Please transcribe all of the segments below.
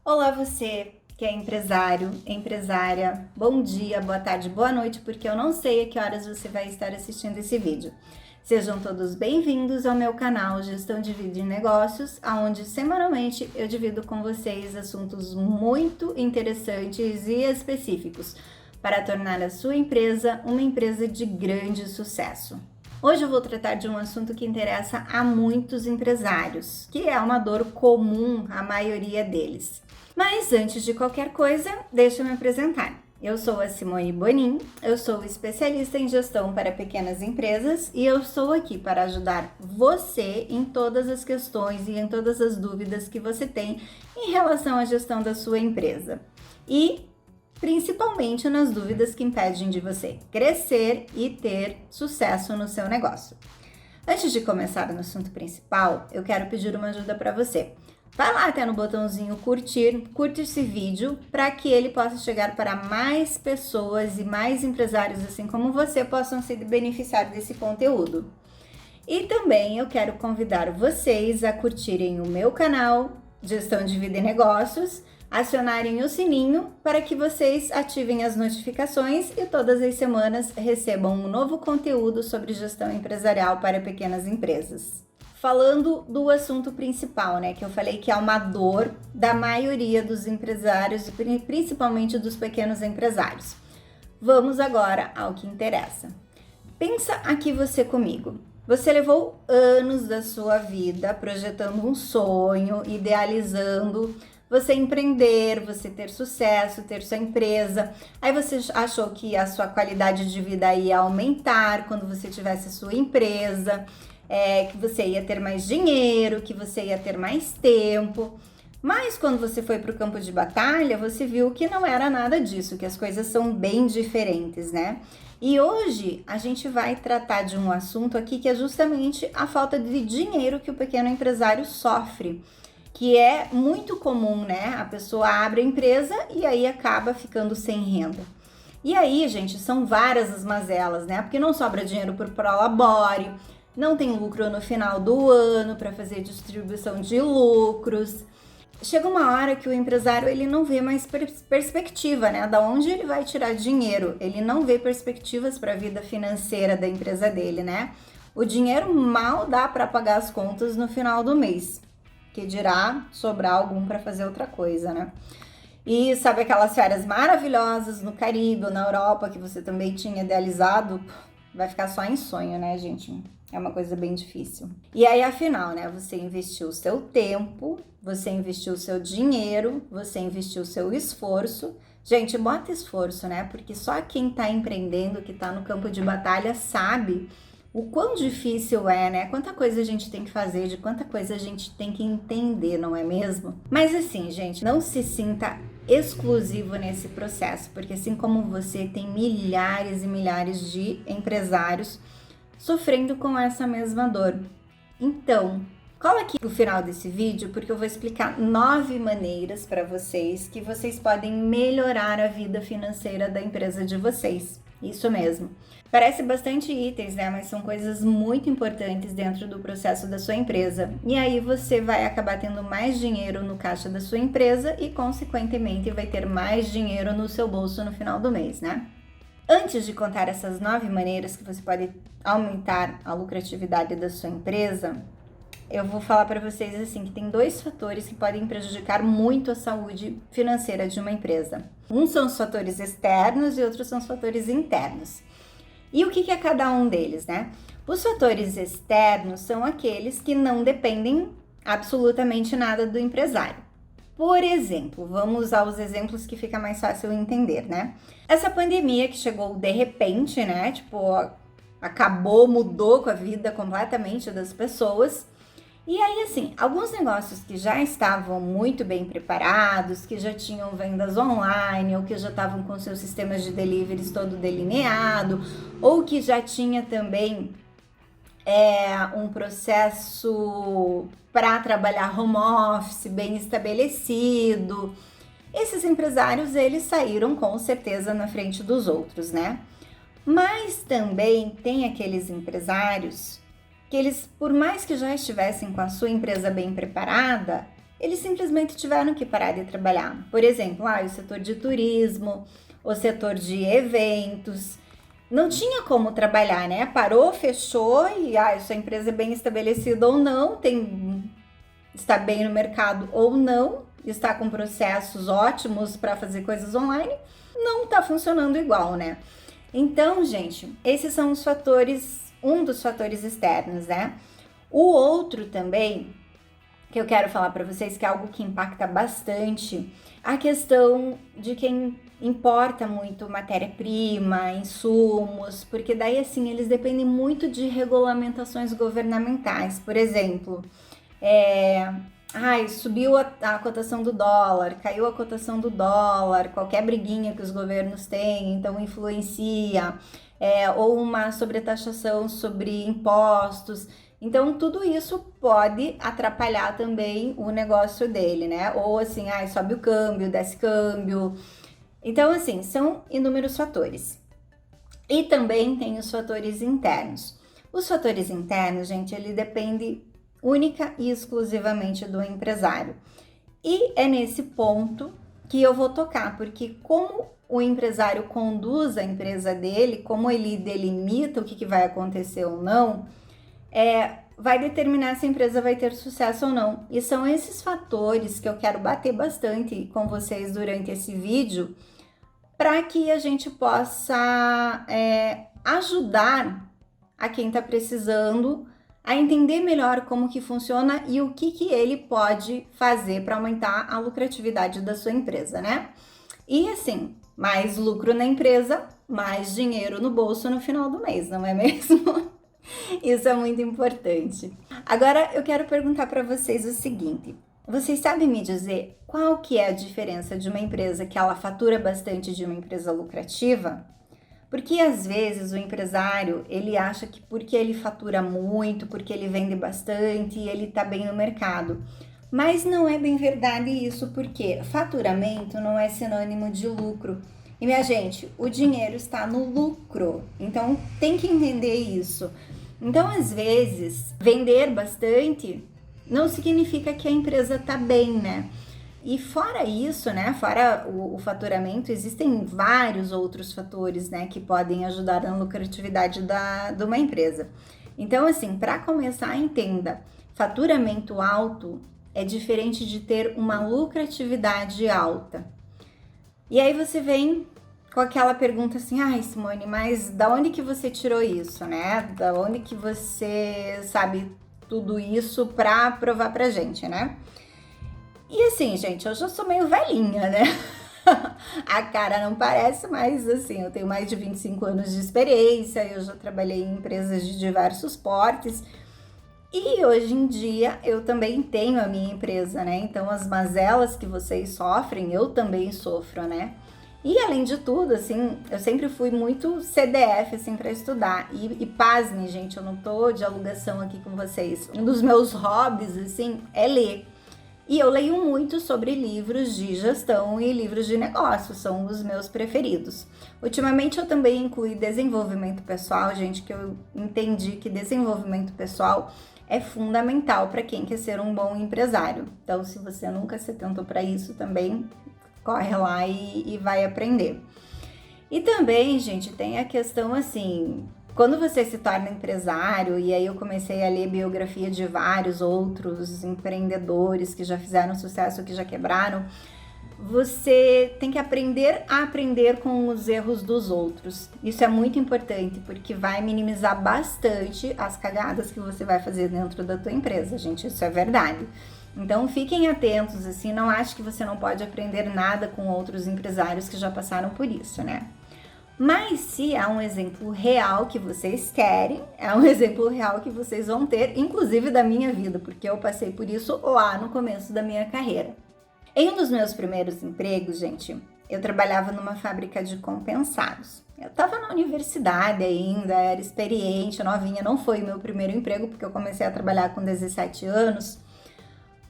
Olá você que é empresário, empresária, bom dia, boa tarde, boa noite, porque eu não sei a que horas você vai estar assistindo esse vídeo. Sejam todos bem-vindos ao meu canal Gestão de Vida e Negócios, onde semanalmente eu divido com vocês assuntos muito interessantes e específicos para tornar a sua empresa uma empresa de grande sucesso. Hoje eu vou tratar de um assunto que interessa a muitos empresários, que é uma dor comum à maioria deles. Mas antes de qualquer coisa, deixa eu me apresentar. Eu sou a Simone Bonin, eu sou especialista em gestão para pequenas empresas e eu estou aqui para ajudar você em todas as questões e em todas as dúvidas que você tem em relação à gestão da sua empresa. E principalmente nas dúvidas que impedem de você crescer e ter sucesso no seu negócio. Antes de começar no assunto principal, eu quero pedir uma ajuda para você. Vai lá até no botãozinho curtir, curte esse vídeo para que ele possa chegar para mais pessoas e mais empresários assim como você possam se beneficiar desse conteúdo. E também eu quero convidar vocês a curtirem o meu canal Gestão de Vida e Negócios, acionarem o sininho para que vocês ativem as notificações e todas as semanas recebam um novo conteúdo sobre gestão empresarial para pequenas empresas. Falando do assunto principal, né, que eu falei que é uma dor da maioria dos empresários, principalmente dos pequenos empresários. Vamos agora ao que interessa. Pensa aqui você comigo. Você levou anos da sua vida projetando um sonho, idealizando você empreender, você ter sucesso, ter sua empresa. Aí você achou que a sua qualidade de vida ia aumentar quando você tivesse a sua empresa. Que você ia ter mais dinheiro, que você ia ter mais tempo. Mas quando você foi para o campo de batalha, você viu que não era nada disso, que as coisas são bem diferentes, né? E hoje a gente vai tratar de um assunto aqui que é justamente a falta de dinheiro que o pequeno empresário sofre, que é muito comum, né? A pessoa abre a empresa e aí acaba ficando sem renda. E aí, gente, são várias as mazelas, né? Porque não sobra dinheiro por prolabore, não tem lucro no final do ano para fazer distribuição de lucros. Chega uma hora que o empresário ele não vê mais perspectiva, né? Da onde ele vai tirar dinheiro? Ele não vê perspectivas para a vida financeira da empresa dele, né? O dinheiro mal dá para pagar as contas no final do mês, que dirá sobrar algum para fazer outra coisa, né? E sabe aquelas férias maravilhosas no Caribe ou na Europa que você também tinha idealizado? Vai ficar só em sonho, né, gente? É uma coisa bem difícil. E aí, afinal, né? Você investiu o seu tempo, você investiu o seu dinheiro, você investiu o seu esforço. Gente, bota esforço, né? Porque só quem tá empreendendo, que tá no campo de batalha, sabe o quão difícil é, né? Quanta coisa a gente tem que fazer, de quanta coisa a gente tem que entender, não é mesmo? Mas assim, gente, não se sinta exclusivo nesse processo, porque assim como você, tem milhares e milhares de empresários sofrendo com essa mesma dor. Então, cola aqui no final desse vídeo, porque eu vou explicar 9 maneiras para vocês que vocês podem melhorar a vida financeira da empresa de vocês. Isso mesmo. Parece bastante itens, né? Mas são coisas muito importantes dentro do processo da sua empresa. E aí você vai acabar tendo mais dinheiro no caixa da sua empresa e, consequentemente, vai ter mais dinheiro no seu bolso no final do mês, né? Antes de contar essas 9 maneiras que você pode aumentar a lucratividade da sua empresa, eu vou falar para vocês assim que tem 2 fatores que podem prejudicar muito a saúde financeira de uma empresa. Um são os fatores externos e outros são os fatores internos. E o que é cada um deles, né? Os fatores externos são aqueles que não dependem absolutamente nada do empresário. Por exemplo, vamos usar os exemplos que fica mais fácil entender, né? Essa pandemia que chegou de repente, né? Tipo, acabou, mudou com a vida completamente das pessoas. E aí, assim, alguns negócios que já estavam muito bem preparados, que já tinham vendas online, ou que já estavam com seus sistemas de deliveries todo delineado, ou que já tinha também um processo para trabalhar home office bem estabelecido. Esses empresários, eles saíram com certeza na frente dos outros, né? Mas também tem aqueles empresários que eles, por mais que já estivessem com a sua empresa bem preparada, eles simplesmente tiveram que parar de trabalhar. Por exemplo, o setor de turismo, o setor de eventos, não tinha como trabalhar, né? Parou, fechou e sua empresa é bem estabelecida ou não, está bem no mercado ou não, está com processos ótimos para fazer coisas online, não está funcionando igual, né? Então, gente, esses são os fatores, um dos fatores externos, né? O outro também, que eu quero falar para vocês, que é algo que impacta bastante, a questão de quem importa muito matéria-prima, insumos, porque daí assim eles dependem muito de regulamentações governamentais. Por exemplo, subiu a cotação do dólar, caiu a cotação do dólar, qualquer briguinha que os governos têm, então influencia, ou uma sobretaxação sobre impostos. Então, tudo isso pode atrapalhar também o negócio dele, né? Ou assim, sobe o câmbio, desce câmbio. Então, assim, são inúmeros fatores. E também tem os fatores internos. Os fatores internos, gente, ele depende única e exclusivamente do empresário. E é nesse ponto que eu vou tocar, porque como o empresário conduz a empresa dele, como ele delimita o que vai acontecer ou não, vai determinar se a empresa vai ter sucesso ou não. E são esses fatores que eu quero bater bastante com vocês durante esse vídeo, para que a gente possa ajudar a quem está precisando a entender melhor como que funciona e o que ele pode fazer para aumentar a lucratividade da sua empresa, né? E assim, mais lucro na empresa, mais dinheiro no bolso no final do mês, não é mesmo? Isso é muito importante. Agora eu quero perguntar para vocês o seguinte: vocês sabem me dizer qual que é a diferença de uma empresa que ela fatura bastante de uma empresa lucrativa? Porque às vezes o empresário, ele acha que porque ele fatura muito, porque ele vende bastante, ele tá bem no mercado. Mas não é bem verdade isso, porque faturamento não é sinônimo de lucro. E minha gente, o dinheiro está no lucro, então tem que entender isso. Então, às vezes, vender bastante não significa que a empresa tá bem, né? E fora isso, né, fora o faturamento, existem vários outros fatores, né, que podem ajudar na lucratividade de uma empresa. Então, assim, para começar, entenda, faturamento alto é diferente de ter uma lucratividade alta. E aí você vem com aquela pergunta assim: Simone, mas da onde que você tirou isso, né? Da onde que você sabe tudo isso para provar pra gente, né? E assim, gente, eu já sou meio velhinha, né? A cara não parece, mas assim, eu tenho mais de 25 anos de experiência, eu já trabalhei em empresas de diversos portes. E hoje em dia eu também tenho a minha empresa, né? Então as mazelas que vocês sofrem, eu também sofro, né? E além de tudo, assim, eu sempre fui muito CDF, assim, para estudar. E pasme, gente, eu não tô de alugação aqui com vocês. Um dos meus hobbies, assim, é ler. E eu leio muito sobre livros de gestão e livros de negócios, são os meus preferidos. Ultimamente eu também incluí desenvolvimento pessoal, gente, que eu entendi que desenvolvimento pessoal é fundamental para quem quer ser um bom empresário. Então, se você nunca se atentou para isso também, corre lá e vai aprender. E também, gente, tem a questão assim, quando você se torna empresário, e aí eu comecei a ler biografia de vários outros empreendedores que já fizeram sucesso, que já quebraram, você tem que aprender a aprender com os erros dos outros. Isso é muito importante, porque vai minimizar bastante as cagadas que você vai fazer dentro da tua empresa, gente, isso é verdade. Então fiquem atentos, assim, não acho que você não pode aprender nada com outros empresários que já passaram por isso, né? Mas se é um exemplo real que vocês querem, é um exemplo real que vocês vão ter, inclusive da minha vida, porque eu passei por isso lá no começo da minha carreira. Em um dos meus primeiros empregos, gente, eu trabalhava numa fábrica de compensados. Eu estava na universidade ainda, era experiente, novinha, não foi o meu primeiro emprego, porque eu comecei a trabalhar com 17 anos.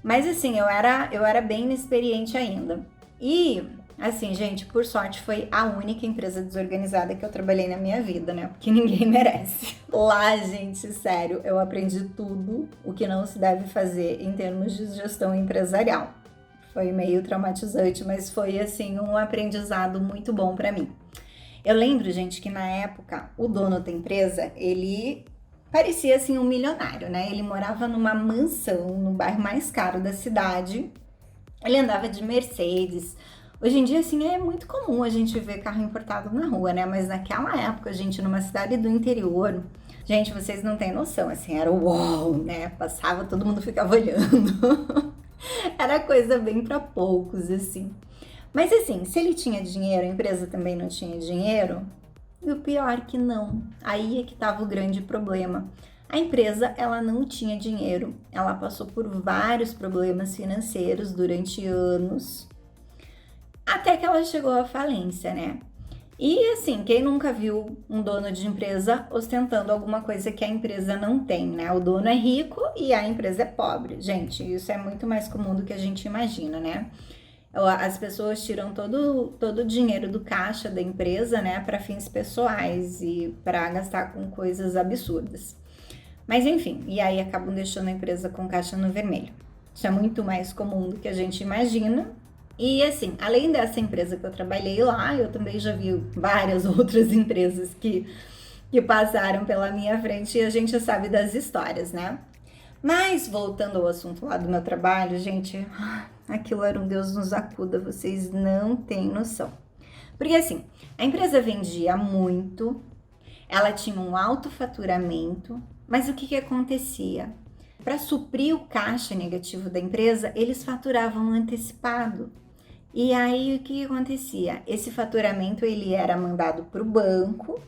Mas assim, eu era bem inexperiente ainda. E Assim, gente, por sorte foi a única empresa desorganizada que eu trabalhei na minha vida, né? Porque ninguém merece. Lá, gente, sério, eu aprendi tudo o que não se deve fazer em termos de gestão empresarial. Foi meio traumatizante, mas foi, assim, um aprendizado muito bom pra mim. Eu lembro, gente, que na época o dono da empresa, ele parecia, assim, um milionário, né? Ele morava numa mansão no bairro mais caro da cidade. Ele andava de Mercedes. Hoje em dia, assim, é muito comum a gente ver carro importado na rua, né? Mas naquela época, gente, numa cidade do interior, gente, vocês não têm noção, assim, era uau, né? Passava, todo mundo ficava olhando. Era coisa bem pra poucos, assim. Mas assim, se ele tinha dinheiro, a empresa também não tinha dinheiro, e o pior que não. Aí é que tava o grande problema. A empresa, ela não tinha dinheiro. Ela passou por vários problemas financeiros durante anos, até que ela chegou à falência, né? E assim, quem nunca viu um dono de empresa ostentando alguma coisa que a empresa não tem, né? O dono é rico e a empresa é pobre. Gente, isso é muito mais comum do que a gente imagina, né? As pessoas tiram todo o dinheiro do caixa da empresa, né, para fins pessoais e para gastar com coisas absurdas. Mas enfim, e aí acabam deixando a empresa com caixa no vermelho. Isso é muito mais comum do que a gente imagina. E assim, além dessa empresa que eu trabalhei lá, eu também já vi várias outras empresas que passaram pela minha frente e a gente sabe das histórias, né? Mas voltando ao assunto lá do meu trabalho, gente, aquilo era um Deus nos acuda, vocês não têm noção. Porque assim, a empresa vendia muito, ela tinha um alto faturamento, mas o que acontecia? Para suprir o caixa negativo da empresa, eles faturavam antecipado. E aí o que acontecia? Esse faturamento ele era mandado para o banco,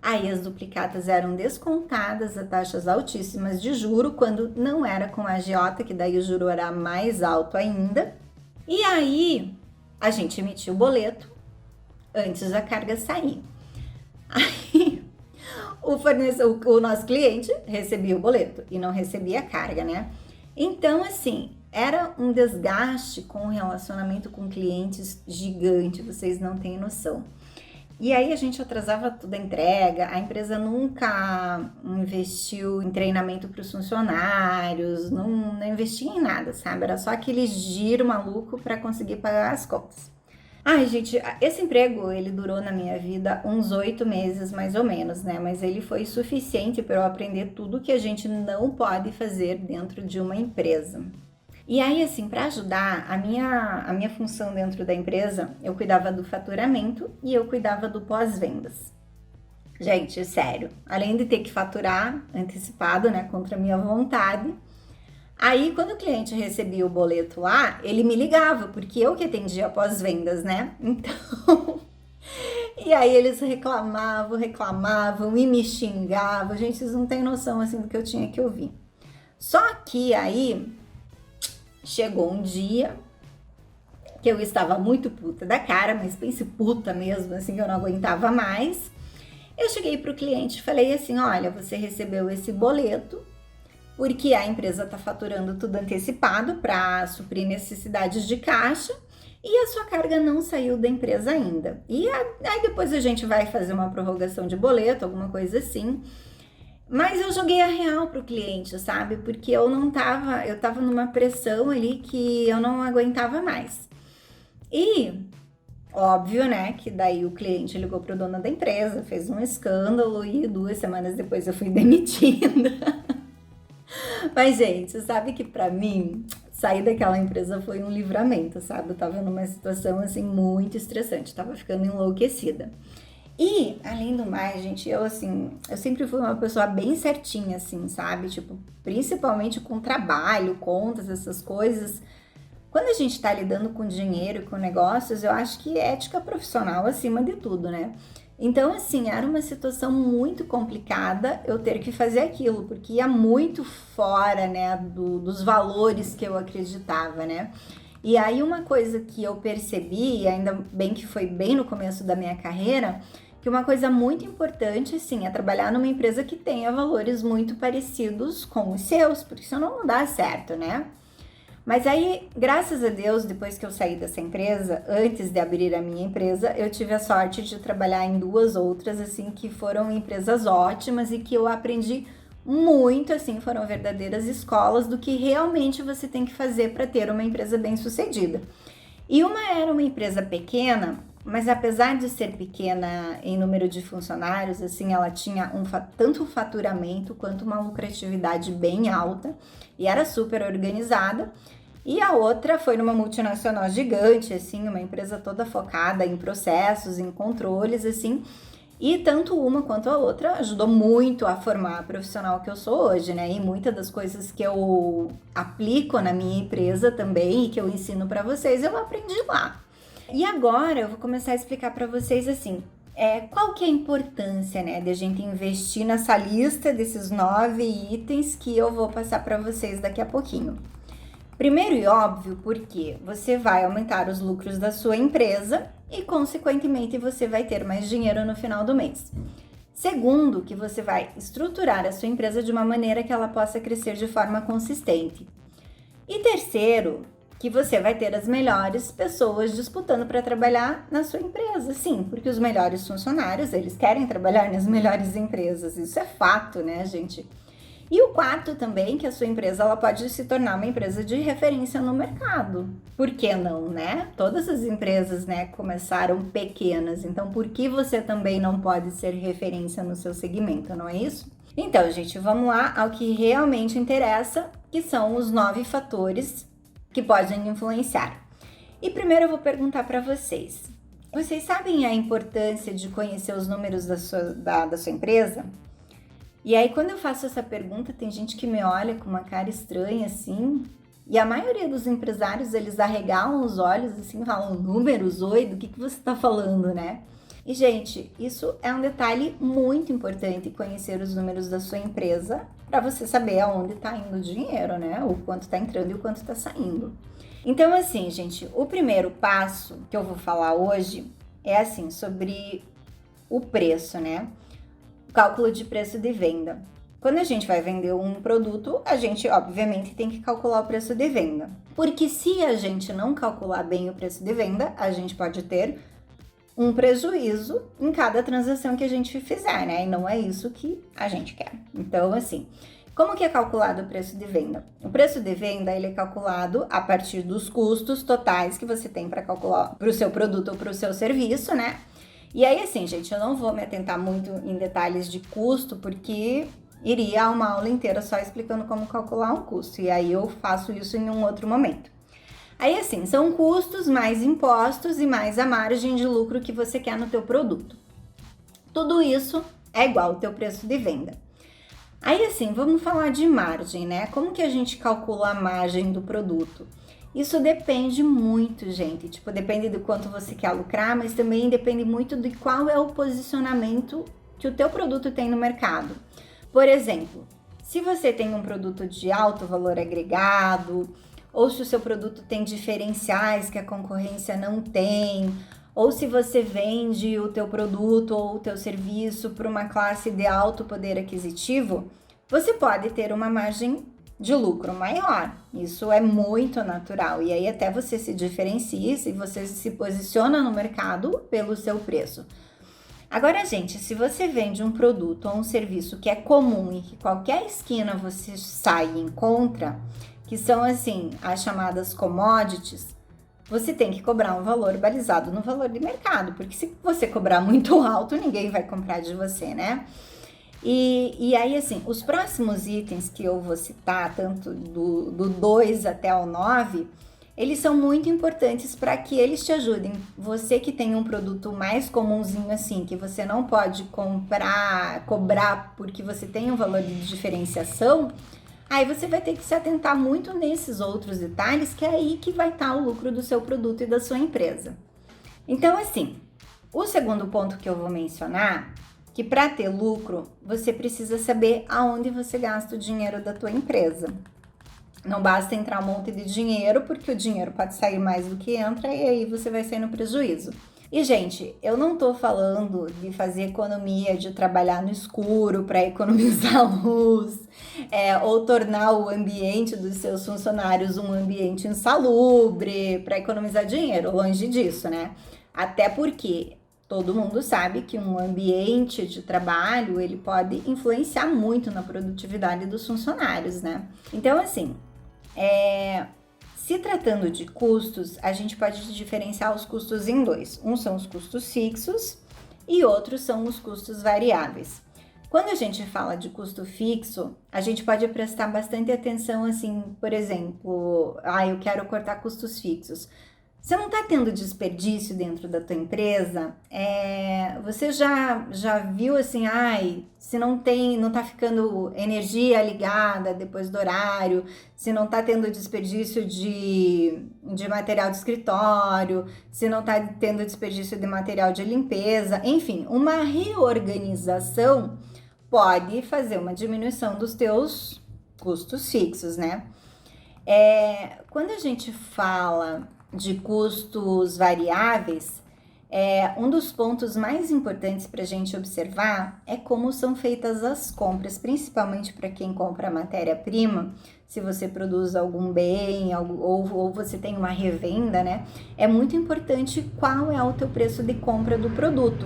aí as duplicatas eram descontadas a taxas altíssimas de juro, quando não era com a agiota, que daí o juro era mais alto ainda. E aí a gente emitia o boleto antes da carga sair. Aí o nosso cliente recebia o boleto e não recebia a carga, né? Então, assim, era um desgaste com o relacionamento com clientes gigante, vocês não têm noção. E aí a gente atrasava toda a entrega, a empresa nunca investiu em treinamento para os funcionários, não investia em nada, sabe? Era só aquele giro maluco para conseguir pagar as contas. Ai, gente, esse emprego, ele durou na minha vida uns 8 meses, mais ou menos, né? Mas ele foi suficiente para eu aprender tudo que a gente não pode fazer dentro de uma empresa. E aí, assim, para ajudar, a minha função dentro da empresa, eu cuidava do faturamento e eu cuidava do pós-vendas. Gente, sério, além de ter que faturar antecipado, né, contra a minha vontade, aí quando o cliente recebia o boleto lá, ele me ligava, porque eu que atendia pós-vendas, né? Então, e aí eles reclamavam e me xingavam. Gente, vocês não têm noção, assim, do que eu tinha que ouvir. Só que aí chegou um dia que eu estava muito puta da cara, mas pense puta mesmo, assim, que eu não aguentava mais. Eu cheguei pro cliente e falei assim, olha, você recebeu esse boleto porque a empresa tá faturando tudo antecipado para suprir necessidades de caixa e a sua carga não saiu da empresa ainda. E aí depois a gente vai fazer uma prorrogação de boleto, alguma coisa assim. Mas eu joguei a real pro cliente, sabe? Porque eu tava numa pressão ali que eu não aguentava mais. E, óbvio, né, que daí o cliente ligou pro dono da empresa, fez um escândalo e 2 semanas depois eu fui demitida. Mas, gente, sabe que pra mim, sair daquela empresa foi um livramento, sabe? Eu tava numa situação, assim, muito estressante, tava ficando enlouquecida. E, além do mais, gente, eu sempre fui uma pessoa bem certinha, assim, sabe? Tipo, principalmente com trabalho, contas, essas coisas. Quando a gente tá lidando com dinheiro e com negócios, eu acho que ética profissional acima de tudo, né? Então, assim, era uma situação muito complicada eu ter que fazer aquilo, porque ia muito fora, né, dos valores que eu acreditava, né? E aí, uma coisa que eu percebi, e ainda bem que foi bem no começo da minha carreira, que uma coisa muito importante, sim, é trabalhar numa empresa que tenha valores muito parecidos com os seus, porque senão não dá certo, né? Mas aí, graças a Deus, depois que eu saí dessa empresa, antes de abrir a minha empresa, eu tive a sorte de trabalhar em 2 outras, assim, que foram empresas ótimas e que eu aprendi muito, assim, foram verdadeiras escolas do que realmente você tem que fazer para ter uma empresa bem-sucedida. E uma era uma empresa pequena, mas apesar de ser pequena em número de funcionários, assim, ela tinha tanto faturamento quanto uma lucratividade bem alta e era super organizada. E a outra foi numa multinacional gigante, assim, uma empresa toda focada em processos, em controles, assim. E tanto uma quanto a outra ajudou muito a formar a profissional que eu sou hoje, né? E muitas das coisas que eu aplico na minha empresa também e que eu ensino para vocês, eu aprendi lá. E agora eu vou começar a explicar para vocês assim, qual que é a importância, né, de a gente investir nessa lista desses 9 itens que eu vou passar para vocês daqui a pouquinho. Primeiro e óbvio, porque você vai aumentar os lucros da sua empresa e, consequentemente, você vai ter mais dinheiro no final do mês. Segundo, que você vai estruturar a sua empresa de uma maneira que ela possa crescer de forma consistente. E terceiro, que você vai ter as melhores pessoas disputando para trabalhar na sua empresa. Sim, porque os melhores funcionários, eles querem trabalhar nas melhores empresas. Isso é fato, né, gente? E o quarto também, que a sua empresa ela pode se tornar uma empresa de referência no mercado. Por que não, né? Todas as empresas, né, começaram pequenas, então por que você também não pode ser referência no seu segmento, não é isso? Então, gente, vamos lá ao que realmente interessa, que são os 9 fatores que podem influenciar. E primeiro eu vou perguntar para vocês. Vocês sabem a importância de conhecer os números da sua empresa? E aí, quando eu faço essa pergunta, tem gente que me olha com uma cara estranha, assim, e a maioria dos empresários, eles arregalam os olhos, assim, falam, números, oi, do que você tá falando, né? E, gente, isso é um detalhe muito importante, conhecer os números da sua empresa, para você saber aonde tá indo o dinheiro, né? O quanto tá entrando e o quanto tá saindo. Então, assim, gente, o primeiro passo que eu vou falar hoje é, assim, sobre o preço, né? Cálculo de preço de venda. Quando a gente vai vender um produto, a gente obviamente tem que calcular o preço de venda. Porque se a gente não calcular bem o preço de venda, a gente pode ter um prejuízo em cada transação que a gente fizer, né? E não é isso que a gente quer. Então, assim, como que é calculado o preço de venda? O preço de venda, ele é calculado a partir dos custos totais que você tem para calcular para o seu produto ou para o seu serviço, né? E aí, assim, gente, eu não vou me atentar muito em detalhes de custo, porque iria uma aula inteira só explicando como calcular um custo. E aí eu faço isso em um outro momento. Aí, assim, são custos mais impostos e mais a margem de lucro que você quer no teu produto. Tudo isso é igual ao teu preço de venda. Aí, assim, vamos falar de margem, né? Como que a gente calcula a margem do produto? Isso depende muito, gente, tipo, depende do quanto você quer lucrar, mas também depende muito de qual é o posicionamento que o teu produto tem no mercado. Por exemplo, se você tem um produto de alto valor agregado, ou se o seu produto tem diferenciais que a concorrência não tem, ou se você vende o teu produto ou o teu serviço para uma classe de alto poder aquisitivo, você pode ter uma margem de lucro maior. Isso é muito natural. E aí até você se diferencia e você se posiciona no mercado pelo seu preço. Agora, gente, se você vende um produto ou um serviço que é comum e que qualquer esquina você sai e encontra, que são assim as chamadas commodities, você tem que cobrar um valor balizado no valor de mercado, porque se você cobrar muito alto, ninguém vai comprar de você, né? E aí, assim, os próximos itens que eu vou citar, tanto do 2 até o 9, eles são muito importantes para que eles te ajudem. Você que tem um produto mais comumzinho assim, que você não pode cobrar porque você tem um valor de diferenciação, aí você vai ter que se atentar muito nesses outros detalhes, que é aí que vai estar o lucro do seu produto e da sua empresa. Então, assim, o segundo ponto que eu vou mencionar, que para ter lucro, você precisa saber aonde você gasta o dinheiro da tua empresa. Não basta entrar um monte de dinheiro, porque o dinheiro pode sair mais do que entra e aí você vai sair no prejuízo. E, gente, eu não tô falando de fazer economia, de trabalhar no escuro para economizar luz, ou tornar o ambiente dos seus funcionários um ambiente insalubre para economizar dinheiro, longe disso, né? Até porque todo mundo sabe que um ambiente de trabalho, ele pode influenciar muito na produtividade dos funcionários, né? Então, assim, se tratando de custos, a gente pode diferenciar os custos em dois. Um são os custos fixos e outros são os custos variáveis. Quando a gente fala de custo fixo, a gente pode prestar bastante atenção, assim, por exemplo, eu quero cortar custos fixos. Você não está tendo desperdício dentro da tua empresa? Você já viu assim, se não está ficando energia ligada depois do horário, se não está tendo desperdício de material de escritório, se não está tendo desperdício de material de limpeza, enfim, uma reorganização pode fazer uma diminuição dos teus custos fixos, né? Quando a gente fala de custos variáveis, um dos pontos mais importantes para a gente observar é como são feitas as compras, principalmente para quem compra matéria-prima. Se você produz algum bem ou você tem uma revenda, né? É muito importante qual é o teu preço de compra do produto.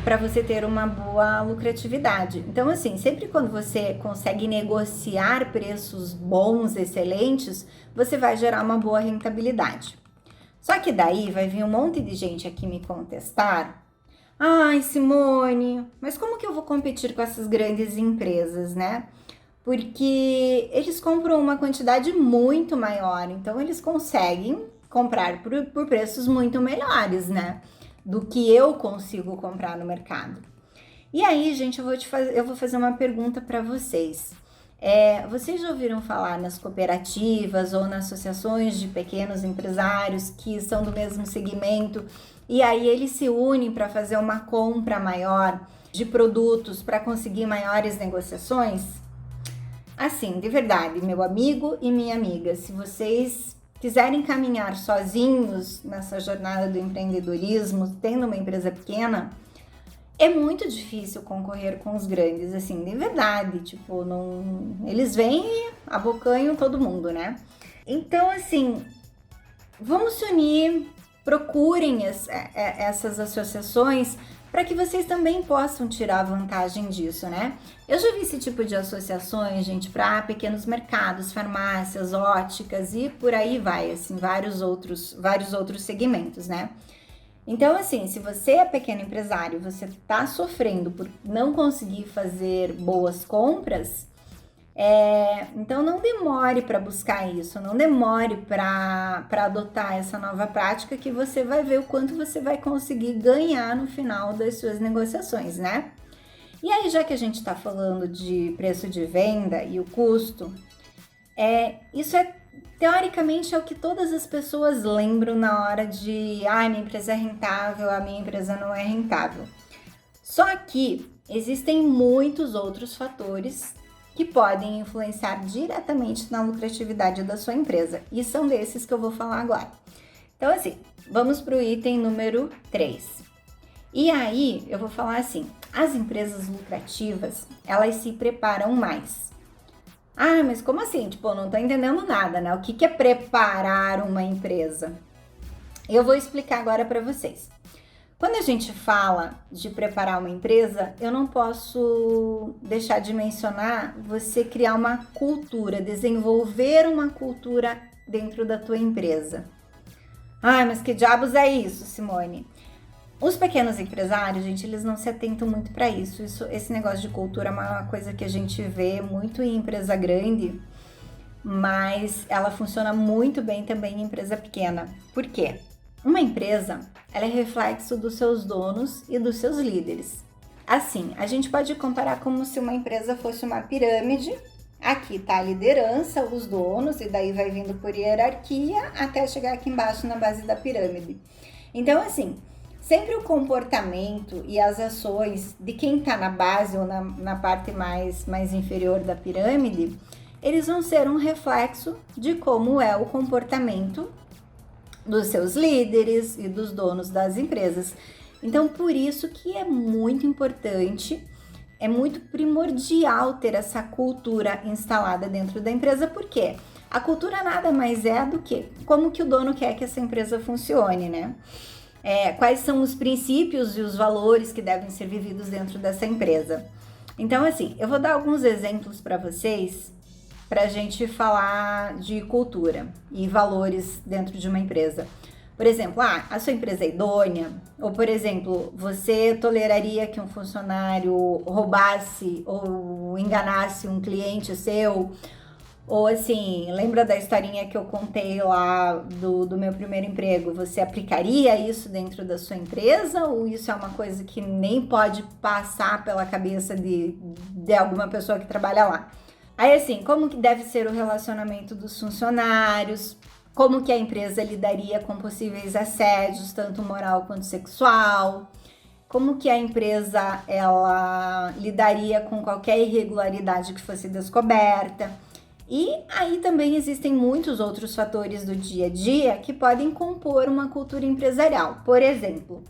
Para você ter uma boa lucratividade. Então, assim, sempre quando você consegue negociar preços bons, excelentes, você vai gerar uma boa rentabilidade. Só que daí vai vir um monte de gente aqui me contestar. Ai, Simone, mas como que eu vou competir com essas grandes empresas, né? Porque eles compram uma quantidade muito maior, então eles conseguem comprar por preços muito melhores, né? Do que eu consigo comprar no mercado. E aí, gente, eu vou fazer uma pergunta para vocês. Vocês já ouviram falar nas cooperativas ou nas associações de pequenos empresários que são do mesmo segmento e aí eles se unem para fazer uma compra maior de produtos para conseguir maiores negociações? Assim, de verdade, meu amigo e minha amiga, se vocês quiserem caminhar sozinhos nessa jornada do empreendedorismo, tendo uma empresa pequena, é muito difícil concorrer com os grandes, assim, de verdade, tipo, eles vêm e abocanham todo mundo, né? Então, assim, vamos se unir, procurem essas associações para que vocês também possam tirar vantagem disso, né? Eu já vi esse tipo de associações, gente, para pequenos mercados, farmácias, óticas e por aí vai, assim, vários outros segmentos, né? Então, assim, se você é pequeno empresário, você tá sofrendo por não conseguir fazer boas compras, então não demore para buscar isso, não demore para adotar essa nova prática que você vai ver o quanto você vai conseguir ganhar no final das suas negociações, né? E aí, já que a gente está falando de preço de venda e o custo, isso teoricamente é o que todas as pessoas lembram na hora de minha empresa é rentável, a minha empresa não é rentável. Só que existem muitos outros fatores que podem influenciar diretamente na lucratividade da sua empresa. E são desses que eu vou falar agora. Então, assim, vamos para o item número 3. E aí, eu vou falar assim, as empresas lucrativas, elas se preparam mais. Mas como assim? Tipo, eu não tô entendendo nada, né? O que é preparar uma empresa? Eu vou explicar agora para vocês. Quando a gente fala de preparar uma empresa, eu não posso deixar de mencionar você criar uma cultura, desenvolver uma cultura dentro da tua empresa. Mas que diabos é isso, Simone? Os pequenos empresários, gente, eles não se atentam muito para isso. Esse negócio de cultura é uma coisa que a gente vê muito em empresa grande, mas ela funciona muito bem também em empresa pequena. Por quê? Uma empresa, ela é reflexo dos seus donos e dos seus líderes. Assim, a gente pode comparar como se uma empresa fosse uma pirâmide. Aqui tá a liderança, os donos, e daí vai vindo por hierarquia até chegar aqui embaixo na base da pirâmide. Então, assim, sempre o comportamento e as ações de quem está na base ou na parte mais inferior da pirâmide, eles vão ser um reflexo de como é o comportamento dos seus líderes e dos donos das empresas. Então, por isso que é muito importante, é muito primordial ter essa cultura instalada dentro da empresa, porque a cultura nada mais é do que como que o dono quer que essa empresa funcione, né? Quais são os princípios e os valores que devem ser vividos dentro dessa empresa. Então, assim, eu vou dar alguns exemplos para vocês, para a gente falar de cultura e valores dentro de uma empresa. Por exemplo, a sua empresa é idônea? Ou, por exemplo, você toleraria que um funcionário roubasse ou enganasse um cliente seu? Ou assim, lembra da historinha que eu contei lá do meu primeiro emprego? Você aplicaria isso dentro da sua empresa? Ou isso é uma coisa que nem pode passar pela cabeça de alguma pessoa que trabalha lá? Aí assim, como que deve ser o relacionamento dos funcionários? Como que a empresa lidaria com possíveis assédios, tanto moral quanto sexual? Como que a empresa ela lidaria com qualquer irregularidade que fosse descoberta? E aí também existem muitos outros fatores do dia a dia que podem compor uma cultura empresarial. Por exemplo,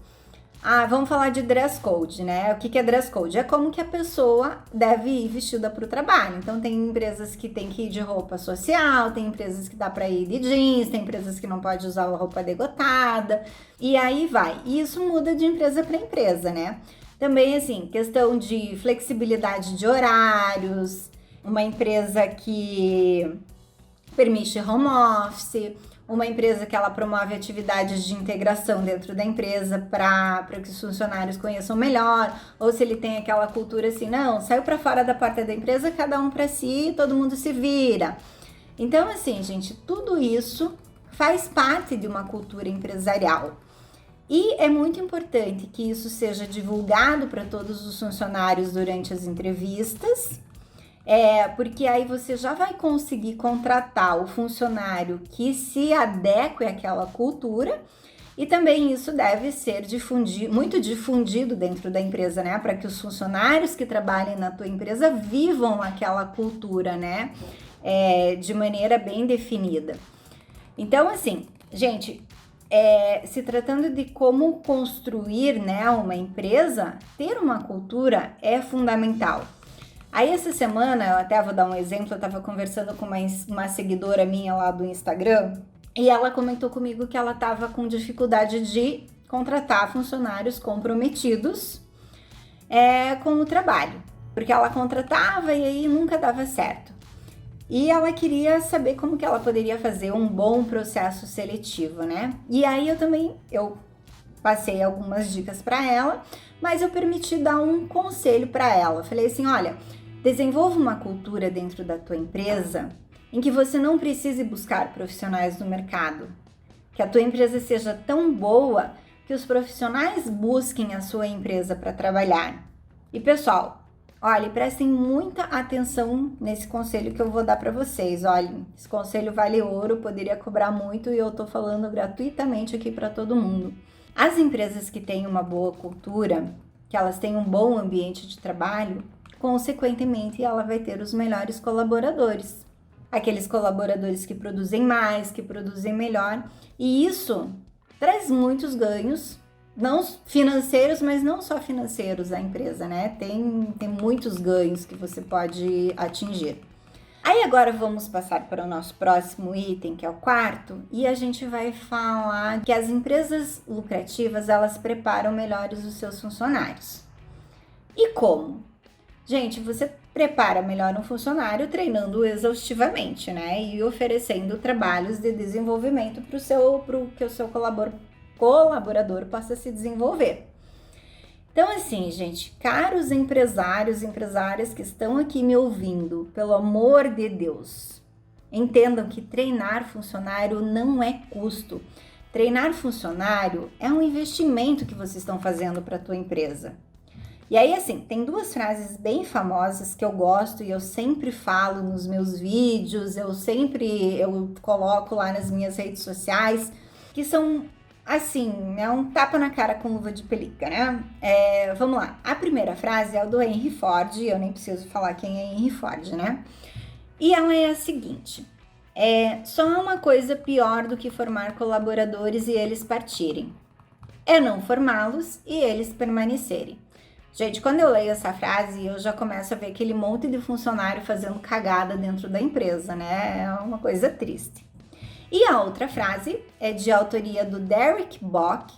vamos falar de dress code, né? O que é dress code? É como que a pessoa deve ir vestida para o trabalho. Então, tem empresas que tem que ir de roupa social, tem empresas que dá para ir de jeans, tem empresas que não pode usar roupa degotada, e aí vai. E isso muda de empresa para empresa, né? Também, assim, questão de flexibilidade de horários, uma empresa que permite home office, uma empresa que ela promove atividades de integração dentro da empresa para que os funcionários conheçam melhor, ou se ele tem aquela cultura assim, não, saiu para fora da porta da empresa, cada um para si, todo mundo se vira. Então, assim, gente, tudo isso faz parte de uma cultura empresarial. E é muito importante que isso seja divulgado para todos os funcionários durante as entrevistas, porque aí você já vai conseguir contratar o funcionário que se adeque àquela cultura, e também isso deve ser muito difundido dentro da empresa, né? Para que os funcionários que trabalhem na tua empresa vivam aquela cultura, né? De maneira bem definida. Então, assim, gente, se tratando de como construir, né, uma empresa, ter uma cultura é fundamental. Aí essa semana, eu até vou dar um exemplo, eu tava conversando com uma seguidora minha lá do Instagram, e ela comentou comigo que ela tava com dificuldade de contratar funcionários comprometidos com o trabalho, porque ela contratava e aí nunca dava certo. E ela queria saber como que ela poderia fazer um bom processo seletivo, né? E aí eu passei algumas dicas para ela, mas eu permiti dar um conselho para ela. Falei assim, olha, desenvolva uma cultura dentro da tua empresa em que você não precise buscar profissionais no mercado. Que a tua empresa seja tão boa que os profissionais busquem a sua empresa para trabalhar. E pessoal, olha, prestem muita atenção nesse conselho que eu vou dar para vocês. Olha, esse conselho vale ouro, poderia cobrar muito e eu tô falando gratuitamente aqui para todo mundo. As empresas que têm uma boa cultura, que elas têm um bom ambiente de trabalho, consequentemente, ela vai ter os melhores colaboradores. Aqueles colaboradores que produzem mais, que produzem melhor. E isso traz muitos ganhos, não financeiros, mas não só financeiros à empresa, né? Tem muitos ganhos que você pode atingir. Aí agora vamos passar para o nosso próximo item, que é o quarto, e a gente vai falar que as empresas lucrativas, elas preparam melhores os seus funcionários. E como? Gente, você prepara melhor um funcionário treinando-o exaustivamente, né? E oferecendo trabalhos de desenvolvimento para que o seu colaborador possa se desenvolver. Então, assim, gente, caros empresários e empresárias que estão aqui me ouvindo, pelo amor de Deus, entendam que treinar funcionário não é custo. Treinar funcionário é um investimento que vocês estão fazendo para a tua empresa. E aí, assim, tem duas frases bem famosas que eu gosto e eu sempre falo nos meus vídeos, eu coloco lá nas minhas redes sociais, que são, assim, é um tapa na cara com luva de pelica, né? Vamos lá. A primeira frase é do Henry Ford, eu nem preciso falar quem é Henry Ford, né? E ela é a seguinte: Só há uma coisa pior do que formar colaboradores e eles partirem. É não formá-los e eles permanecerem. Gente, quando eu leio essa frase, eu já começo a ver aquele monte de funcionário fazendo cagada dentro da empresa, né? É uma coisa triste. E a outra frase é de autoria do Derek Bock.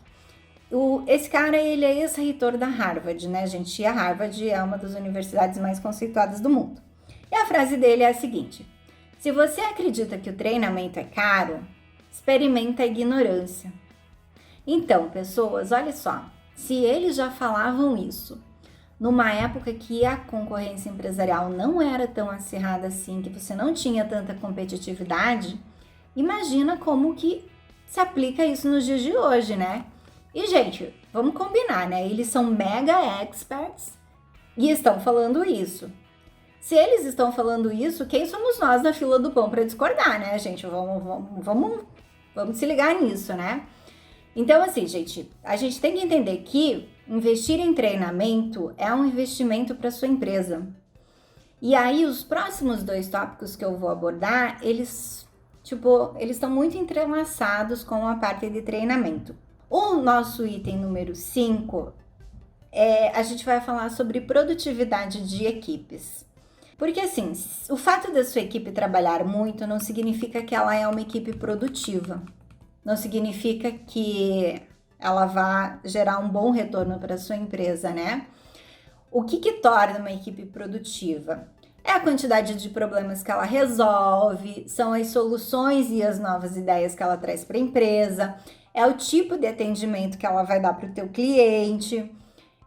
Esse cara, ele é ex-reitor da Harvard, né, gente? E a Harvard é uma das universidades mais conceituadas do mundo. E a frase dele é a seguinte: se você acredita que o treinamento é caro, experimenta a ignorância. Então, pessoas, olha só, se eles já falavam isso numa época que a concorrência empresarial não era tão acirrada assim, que você não tinha tanta competitividade, imagina como que se aplica isso nos dias de hoje, né? E, gente, vamos combinar, né? Eles são mega experts e estão falando isso. Se eles estão falando isso, quem somos nós na fila do pão para discordar, né, gente? Vamos se ligar nisso, né? Então, assim, gente, a gente tem que entender que investir em treinamento é um investimento para sua empresa. E aí, os próximos 2 tópicos que eu vou abordar, eles estão muito entrelaçados com a parte de treinamento. O nosso item número 5, a gente vai falar sobre produtividade de equipes. Porque, assim, o fato da sua equipe trabalhar muito não significa que ela é uma equipe produtiva. Não significa que ela vá gerar um bom retorno para a sua empresa, né? O que torna uma equipe produtiva? É a quantidade de problemas que ela resolve, são as soluções e as novas ideias que ela traz para a empresa, é o tipo de atendimento que ela vai dar para o teu cliente,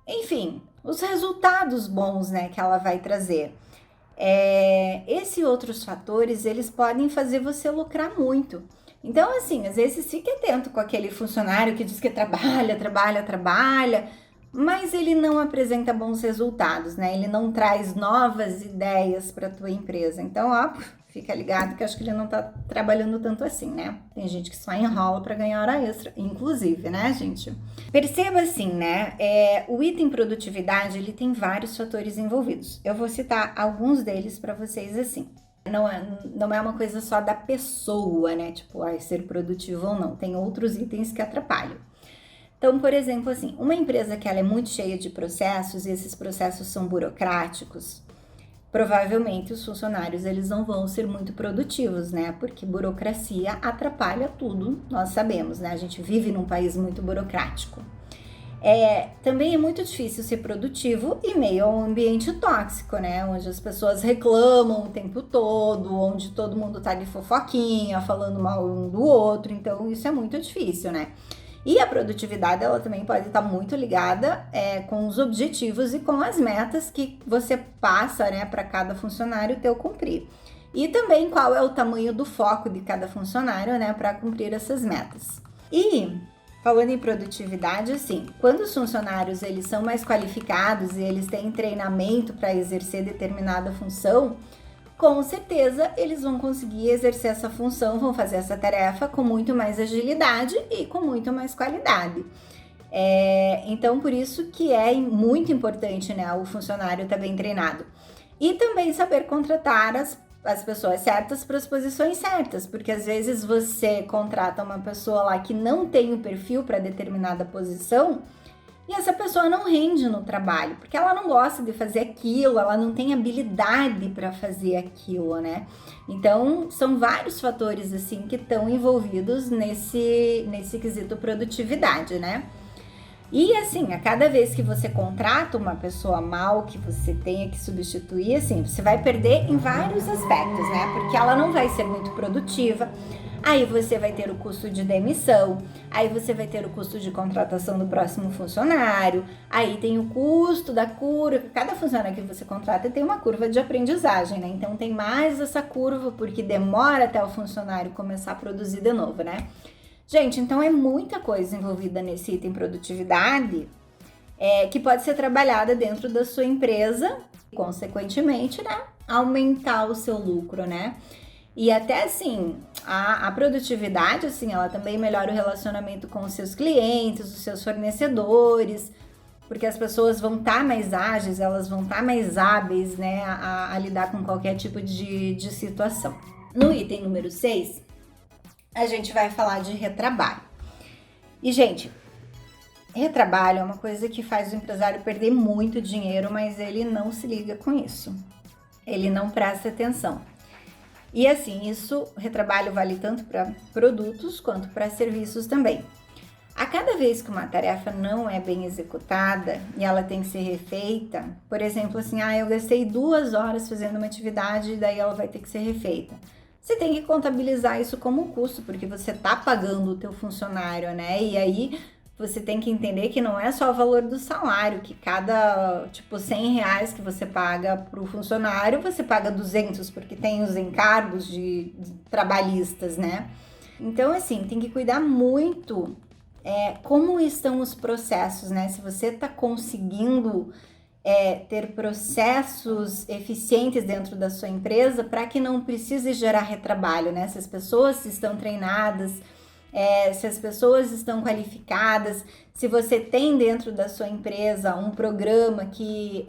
enfim, os resultados bons, né, que ela vai trazer. Esses outros fatores, eles podem fazer você lucrar muito. Então, assim, às vezes fique atento com aquele funcionário que diz que trabalha, mas ele não apresenta bons resultados, né? Ele não traz novas ideias para a tua empresa. Então, ó, fica ligado que acho que ele não tá trabalhando tanto assim, né? Tem gente que só enrola para ganhar hora extra, inclusive, né, gente? Perceba assim, né? O item produtividade, ele tem vários fatores envolvidos. Eu vou citar alguns deles para vocês assim. Não é uma coisa só da pessoa, né? Tipo, ser produtivo ou não. Tem outros itens que atrapalham. Então, por exemplo, assim, uma empresa que ela é muito cheia de processos e esses processos são burocráticos, provavelmente os funcionários eles não vão ser muito produtivos, né? Porque burocracia atrapalha tudo, nós sabemos, né? A gente vive num país muito burocrático. Também é muito difícil ser produtivo em meio a um ambiente tóxico, né? Onde as pessoas reclamam o tempo todo, onde todo mundo tá de fofoquinha, falando mal um do outro, então isso é muito difícil, né? E a produtividade, ela também pode estar muito ligada com os objetivos e com as metas que você passa, né, para cada funcionário teu cumprir. E também qual é o tamanho do foco de cada funcionário, né, para cumprir essas metas. E falando em produtividade, assim, quando os funcionários eles são mais qualificados e eles têm treinamento para exercer determinada função, com certeza eles vão conseguir exercer essa função, vão fazer essa tarefa com muito mais agilidade e com muito mais qualidade. Então, por isso que é muito importante, né, o funcionário estar bem treinado. E também saber contratar as pessoas certas para as posições certas, porque às vezes você contrata uma pessoa lá que não tem o perfil para determinada posição e essa pessoa não rende no trabalho, porque ela não gosta de fazer aquilo, ela não tem habilidade para fazer aquilo, né? Então, são vários fatores, assim, que estão envolvidos nesse quesito produtividade, né? E, assim, a cada vez que você contrata uma pessoa mal, que você tenha que substituir, assim, você vai perder em vários aspectos, né? Porque ela não vai ser muito produtiva. Aí você vai ter o custo de demissão, aí você vai ter o custo de contratação do próximo funcionário, aí tem o custo da curva, cada funcionário que você contrata tem uma curva de aprendizagem, né? Então tem mais essa curva porque demora até o funcionário começar a produzir de novo, né? Gente, então é muita coisa envolvida nesse item produtividade que pode ser trabalhada dentro da sua empresa, consequentemente, né? Aumentar o seu lucro, né? E até assim, a produtividade, assim, ela também melhora o relacionamento com os seus clientes, os seus fornecedores, porque as pessoas vão estar mais ágeis, elas vão estar mais hábeis, né, a lidar com qualquer tipo de situação. No item número 6, a gente vai falar de retrabalho. E, gente, retrabalho é uma coisa que faz o empresário perder muito dinheiro, mas ele não se liga com isso. Ele não presta atenção. E assim, retrabalho vale tanto para produtos quanto para serviços também. A cada vez que uma tarefa não é bem executada e ela tem que ser refeita, por exemplo, assim, eu gastei 2 horas fazendo uma atividade e daí ela vai ter que ser refeita. Você tem que contabilizar isso como custo, porque você tá pagando o teu funcionário, né? E aí você tem que entender que não é só o valor do salário, que cada, R$100 que você paga para o funcionário, você paga 200, porque tem os encargos de trabalhistas, né? Então, assim, tem que cuidar muito como estão os processos, né? Se você está conseguindo ter processos eficientes dentro da sua empresa para que não precise gerar retrabalho, né? Se as pessoas estão treinadas, se as pessoas estão qualificadas, se você tem dentro da sua empresa um programa que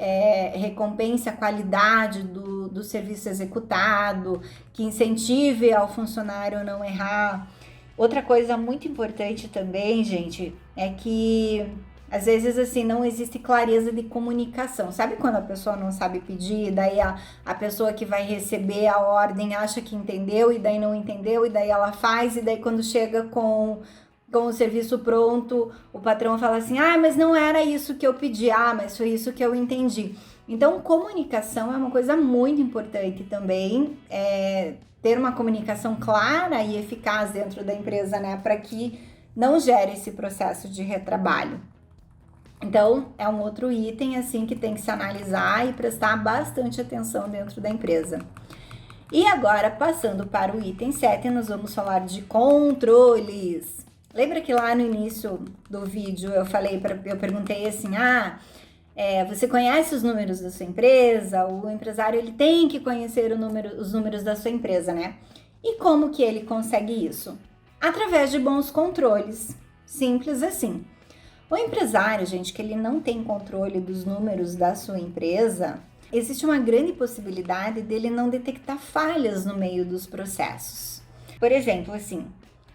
recompense a qualidade do serviço executado, que incentive ao funcionário a não errar. Outra coisa muito importante também, gente, é que às vezes assim não existe clareza de comunicação. Sabe quando a pessoa não sabe pedir, daí a pessoa que vai receber a ordem acha que entendeu e daí não entendeu, e daí ela faz, e daí quando chega com o serviço pronto, o patrão fala assim, mas não era isso que eu pedi, mas foi isso que eu entendi. Então, comunicação é uma coisa muito importante também, ter uma comunicação clara e eficaz dentro da empresa, né, para que não gere esse processo de retrabalho. Então, é um outro item, assim, que tem que se analisar e prestar bastante atenção dentro da empresa. E agora, passando para o item 7, nós vamos falar de controles. Lembra que lá no início do vídeo eu perguntei assim, você conhece os números da sua empresa? O empresário, ele tem que conhecer os números da sua empresa, né? E como que ele consegue isso? Através de bons controles, simples assim. O empresário, gente, que ele não tem controle dos números da sua empresa, existe uma grande possibilidade dele não detectar falhas no meio dos processos. Por exemplo, assim,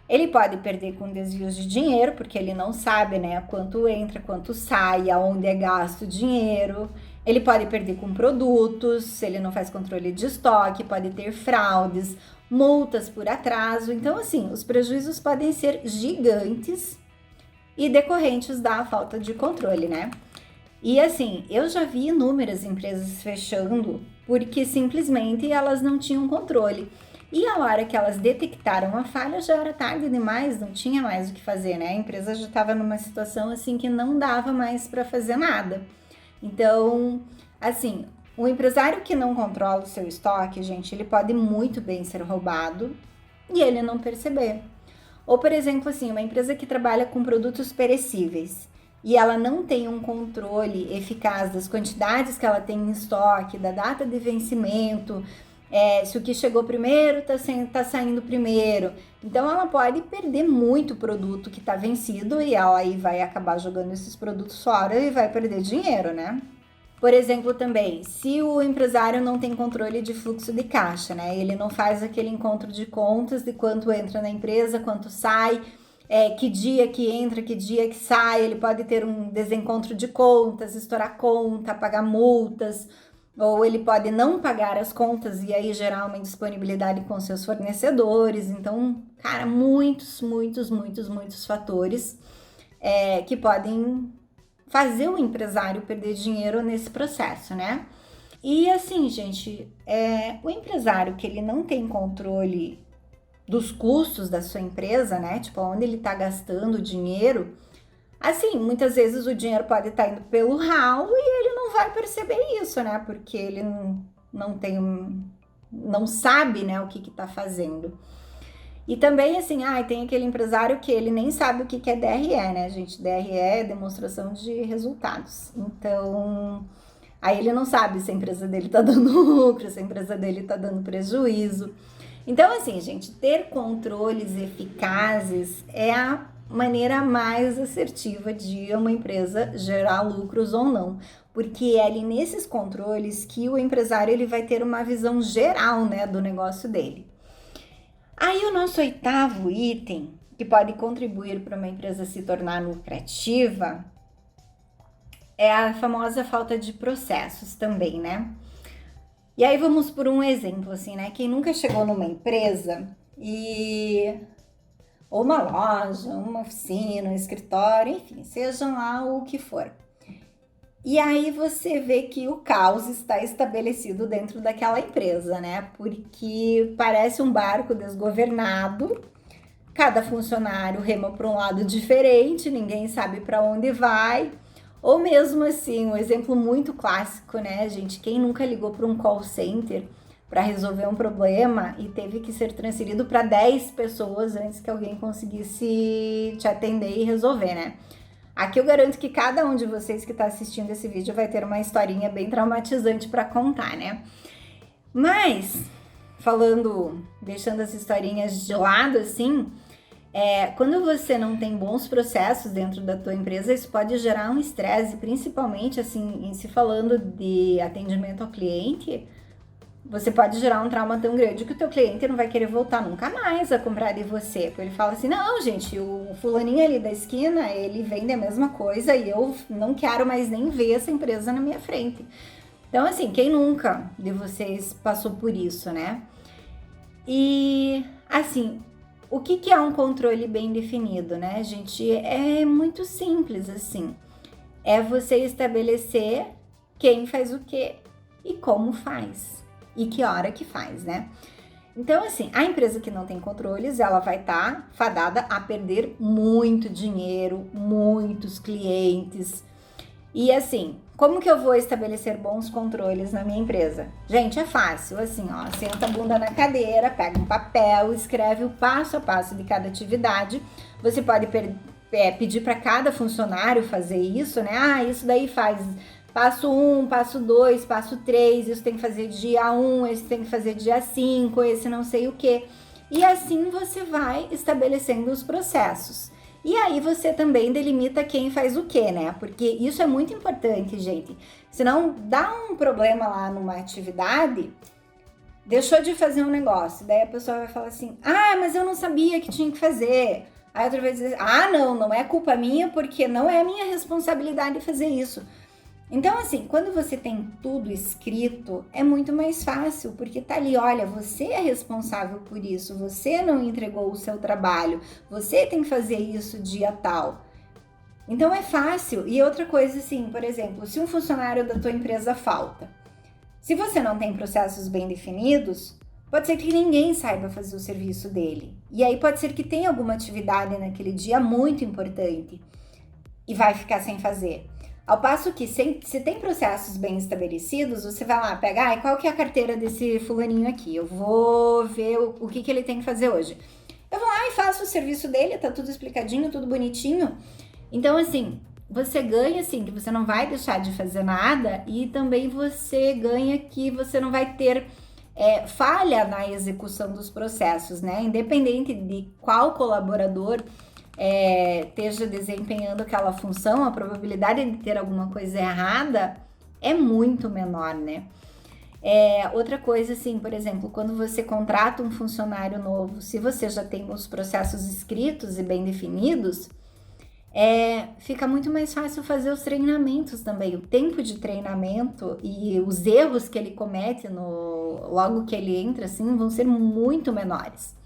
ele pode perder com desvios de dinheiro, porque ele não sabe, né, quanto entra, quanto sai, aonde é gasto o dinheiro. Ele pode perder com produtos, se ele não faz controle de estoque, pode ter fraudes, multas por atraso. Então, assim, os prejuízos podem ser gigantes e decorrentes da falta de controle, né? E assim, eu já vi inúmeras empresas fechando porque simplesmente elas não tinham controle. E a hora que elas detectaram a falha, já era tarde demais, não tinha mais o que fazer, né? A empresa já estava numa situação assim que não dava mais para fazer nada. Então, assim, o empresário que não controla o seu estoque, gente, ele pode muito bem ser roubado e ele não perceber. Ou, por exemplo, assim, uma empresa que trabalha com produtos perecíveis e ela não tem um controle eficaz das quantidades que ela tem em estoque, da data de vencimento, se o que chegou primeiro tá saindo primeiro. Então, ela pode perder muito produto que tá vencido e ela aí vai acabar jogando esses produtos fora e vai perder dinheiro, né? Por exemplo, também, se o empresário não tem controle de fluxo de caixa, né? Ele não faz aquele encontro de contas de quanto entra na empresa, quanto sai, que dia que entra, que dia que sai. Ele pode ter um desencontro de contas, estourar conta, pagar multas, ou ele pode não pagar as contas e aí gerar uma indisponibilidade com seus fornecedores. Então, cara, muitos fatores que podem fazer o empresário perder dinheiro nesse processo, né? E assim, gente, o empresário que ele não tem controle dos custos da sua empresa, né? Tipo, onde ele tá gastando dinheiro, assim, muitas vezes o dinheiro pode estar indo pelo ralo e ele não vai perceber isso, né? Porque ele não sabe, né, o que tá fazendo. E também, assim, tem aquele empresário que ele nem sabe o que é DRE, né, gente? DRE é demonstração de resultados. Então, aí ele não sabe se a empresa dele tá dando lucro, se a empresa dele tá dando prejuízo. Então, assim, gente, ter controles eficazes é a maneira mais assertiva de uma empresa gerar lucros ou não. Porque é ali nesses controles que o empresário ele vai ter uma visão geral, né, do negócio dele. Aí o nosso oitavo item, que pode contribuir para uma empresa se tornar lucrativa, é a famosa falta de processos também, né? E aí vamos por um exemplo, assim, né? Quem nunca chegou numa empresa ou uma loja, uma oficina, um escritório, enfim, sejam lá o que for. E aí você vê que o caos está estabelecido dentro daquela empresa, né? Porque parece um barco desgovernado, cada funcionário rema para um lado diferente, ninguém sabe para onde vai. Ou mesmo assim, um exemplo muito clássico, né, gente? Quem nunca ligou para um call center para resolver um problema e teve que ser transferido para 10 pessoas antes que alguém conseguisse te atender e resolver, né? Aqui eu garanto que cada um de vocês que está assistindo esse vídeo vai ter uma historinha bem traumatizante para contar, né? Mas, deixando as historinhas de lado, assim, quando você não tem bons processos dentro da tua empresa, isso pode gerar um estresse, principalmente, assim, em se falando de atendimento ao cliente, você pode gerar um trauma tão grande que o teu cliente não vai querer voltar nunca mais a comprar de você. Porque ele fala assim, não, gente, o fulaninho ali da esquina, ele vende a mesma coisa e eu não quero mais nem ver essa empresa na minha frente. Então, assim, quem nunca de vocês passou por isso, né? E, assim, o que é um controle bem definido, né, gente? É muito simples, assim. É você estabelecer quem faz o quê e como faz. E que hora que faz, né? Então, assim, a empresa que não tem controles, ela vai estar fadada a perder muito dinheiro, muitos clientes. E assim, como que eu vou estabelecer bons controles na minha empresa? Gente, é fácil, assim, ó, senta a bunda na cadeira, pega um papel, escreve o passo a passo de cada atividade. Você pode pedir para cada funcionário fazer isso, né? Ah, isso daí faz passo 1, passo 2, passo 3, isso tem que fazer dia 1, esse tem que fazer dia 5, esse não sei o quê. E assim você vai estabelecendo os processos. E aí você também delimita quem faz o quê, né? Porque isso é muito importante, gente. Senão dá um problema lá numa atividade, deixou de fazer um negócio, daí a pessoa vai falar assim, ah, mas eu não sabia que tinha que fazer. Aí outra vez diz, ah, não é culpa minha, porque não é minha responsabilidade fazer isso. Então, assim, quando você tem tudo escrito, é muito mais fácil, porque tá ali, olha, você é responsável por isso, você não entregou o seu trabalho, você tem que fazer isso dia tal. Então é fácil. E outra coisa, assim, por exemplo, se um funcionário da tua empresa falta, se você não tem processos bem definidos, pode ser que ninguém saiba fazer o serviço dele. E aí pode ser que tenha alguma atividade naquele dia muito importante e vai ficar sem fazer. Ao passo que, se tem processos bem estabelecidos, você vai lá pegar, qual que é a carteira desse fulaninho aqui? Eu vou ver o que ele tem que fazer hoje. Eu vou lá e faço o serviço dele, tá tudo explicadinho, tudo bonitinho. Então, assim, você ganha, assim, que você não vai deixar de fazer nada e também você ganha que você não vai ter falha na execução dos processos, né? Independente de qual colaborador esteja desempenhando aquela função, a probabilidade de ter alguma coisa errada é muito menor, né? Outra coisa, assim, por exemplo, quando você contrata um funcionário novo, se você já tem os processos escritos e bem definidos, fica muito mais fácil fazer os treinamentos também. O tempo de treinamento e os erros que ele comete logo que ele entra, assim, vão ser muito menores.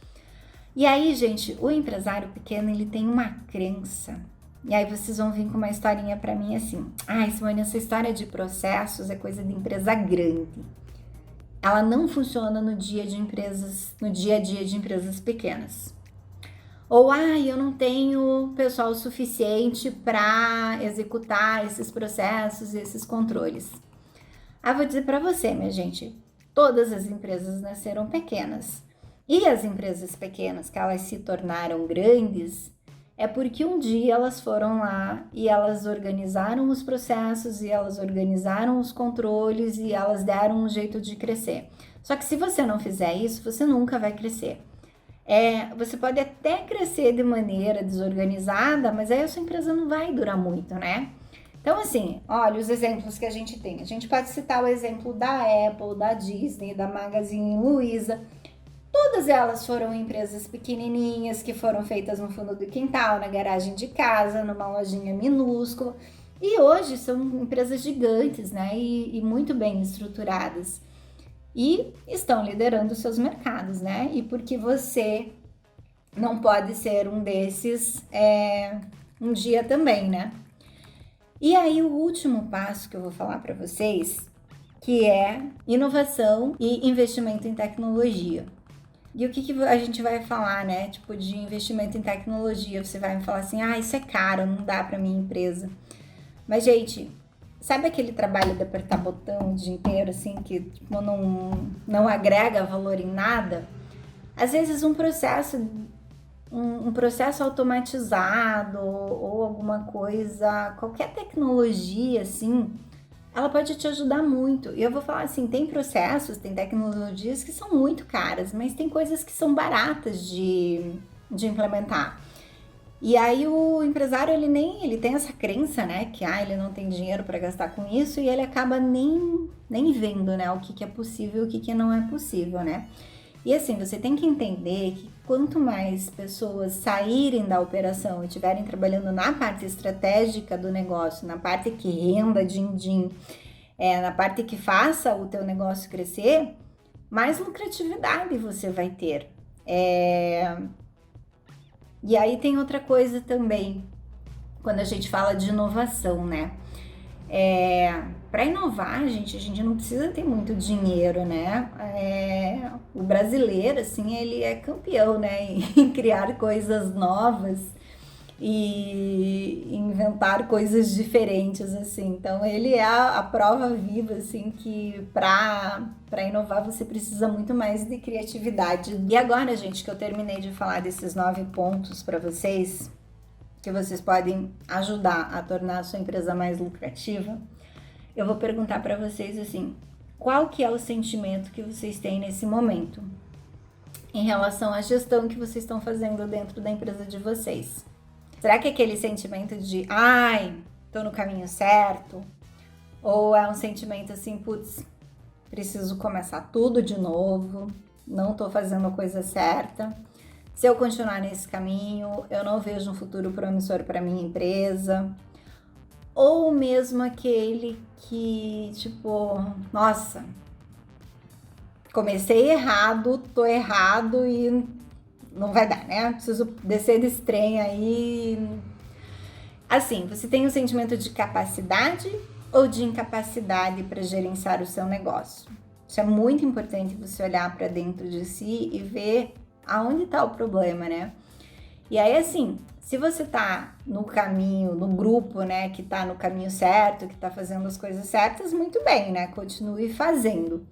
E aí, gente, o empresário pequeno, ele tem uma crença. E aí vocês vão vir com uma historinha para mim assim. Ai, Simone, essa história de processos é coisa de empresa grande. Ela não funciona no dia a dia de empresas pequenas. Ou, eu não tenho pessoal suficiente para executar esses processos e esses controles. Vou dizer para você, minha gente, todas as empresas nasceram pequenas. E as empresas pequenas, que elas se tornaram grandes, é porque um dia elas foram lá e elas organizaram os processos e elas organizaram os controles e elas deram um jeito de crescer. Só que se você não fizer isso, você nunca vai crescer. Você pode até crescer de maneira desorganizada, mas aí a sua empresa não vai durar muito, né? Então, assim, olha os exemplos que a gente tem. A gente pode citar o exemplo da Apple, da Disney, da Magazine Luiza. Todas elas foram empresas pequenininhas que foram feitas no fundo do quintal, na garagem de casa, numa lojinha minúscula. E hoje são empresas gigantes, né? E muito bem estruturadas. E estão liderando seus mercados, né? E porque você não pode ser um desses um dia também, né? E aí o último passo que eu vou falar para vocês, que é inovação e investimento em tecnologia. E o que a gente vai falar, né? Tipo, de investimento em tecnologia. Você vai me falar assim, isso é caro, não dá para minha empresa. Mas, gente, sabe aquele trabalho de apertar botão o dia inteiro, assim, que tipo, não agrega valor em nada? Às vezes um processo automatizado ou alguma coisa, qualquer tecnologia, assim, ela pode te ajudar muito. E eu vou falar assim, tem processos, tem tecnologias que são muito caras, mas tem coisas que são baratas de implementar. E aí o empresário, ele tem essa crença, né, que ele não tem dinheiro para gastar com isso e ele acaba nem vendo, né, o que é possível e o que não é possível, né? E assim, você tem que entender que quanto mais pessoas saírem da operação e estiverem trabalhando na parte estratégica do negócio, na parte que renda din-din, na parte que faça o teu negócio crescer, mais lucratividade você vai ter. E aí tem outra coisa também, quando a gente fala de inovação, né? Para inovar, a gente não precisa ter muito dinheiro, né? O brasileiro, assim, ele é campeão, né? Em criar coisas novas e inventar coisas diferentes, assim. Então, ele é a prova viva, assim, que para inovar você precisa muito mais de criatividade. E agora, gente, que eu terminei de falar desses 9 pontos para vocês, que vocês podem ajudar a tornar a sua empresa mais lucrativa, eu vou perguntar para vocês assim, qual que é o sentimento que vocês têm nesse momento em relação à gestão que vocês estão fazendo dentro da empresa de vocês? Será que é aquele sentimento de, tô no caminho certo? Ou é um sentimento assim, putz, preciso começar tudo de novo, não tô fazendo a coisa certa? Se eu continuar nesse caminho, eu não vejo um futuro promissor para minha empresa. Ou mesmo aquele que, tipo, nossa, comecei errado, tô errado e não vai dar, né? Preciso descer desse trem aí. Assim, você tem um sentimento de capacidade ou de incapacidade para gerenciar o seu negócio? Isso é muito importante você olhar para dentro de si e ver aonde está o problema, né? E aí, assim, se você tá no caminho, no grupo, né, que tá no caminho certo, que tá fazendo as coisas certas, muito bem, né? Continue fazendo.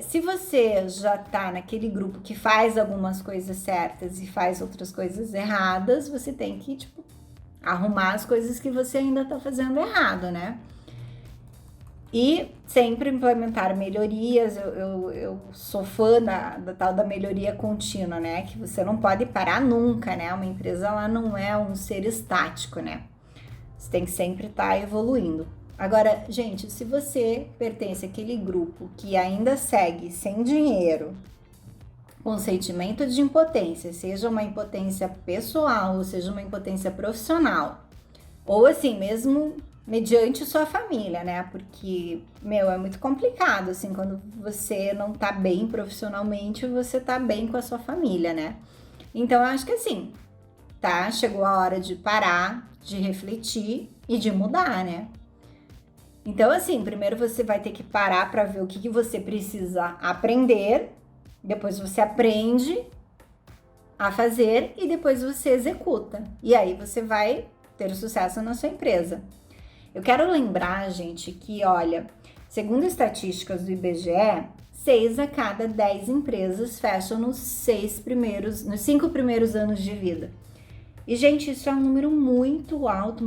Se você já tá naquele grupo que faz algumas coisas certas e faz outras coisas erradas, você tem que, tipo, arrumar as coisas que você ainda tá fazendo errado, né? E sempre implementar melhorias. Eu sou fã da tal da melhoria contínua, né? Que você não pode parar nunca, né? Uma empresa, ela não é um ser estático, né? Você tem que sempre estar evoluindo. Agora, gente, se você pertence àquele grupo que ainda segue sem dinheiro, com sentimento de impotência, seja uma impotência pessoal, ou seja uma impotência profissional, ou assim, mesmo mediante sua família, né? Porque, é muito complicado, assim, quando você não tá bem profissionalmente, você tá bem com a sua família, né? Então, eu acho que assim, tá? Chegou a hora de parar, de refletir e de mudar, né? Então, assim, primeiro você vai ter que parar para ver o que você precisa aprender, depois você aprende a fazer e depois você executa. E aí você vai ter sucesso na sua empresa. Eu quero lembrar, gente, que, olha, segundo estatísticas do IBGE, 6 a cada 10 empresas fecham nos 5 primeiros anos de vida. E, gente, isso é um número muito alto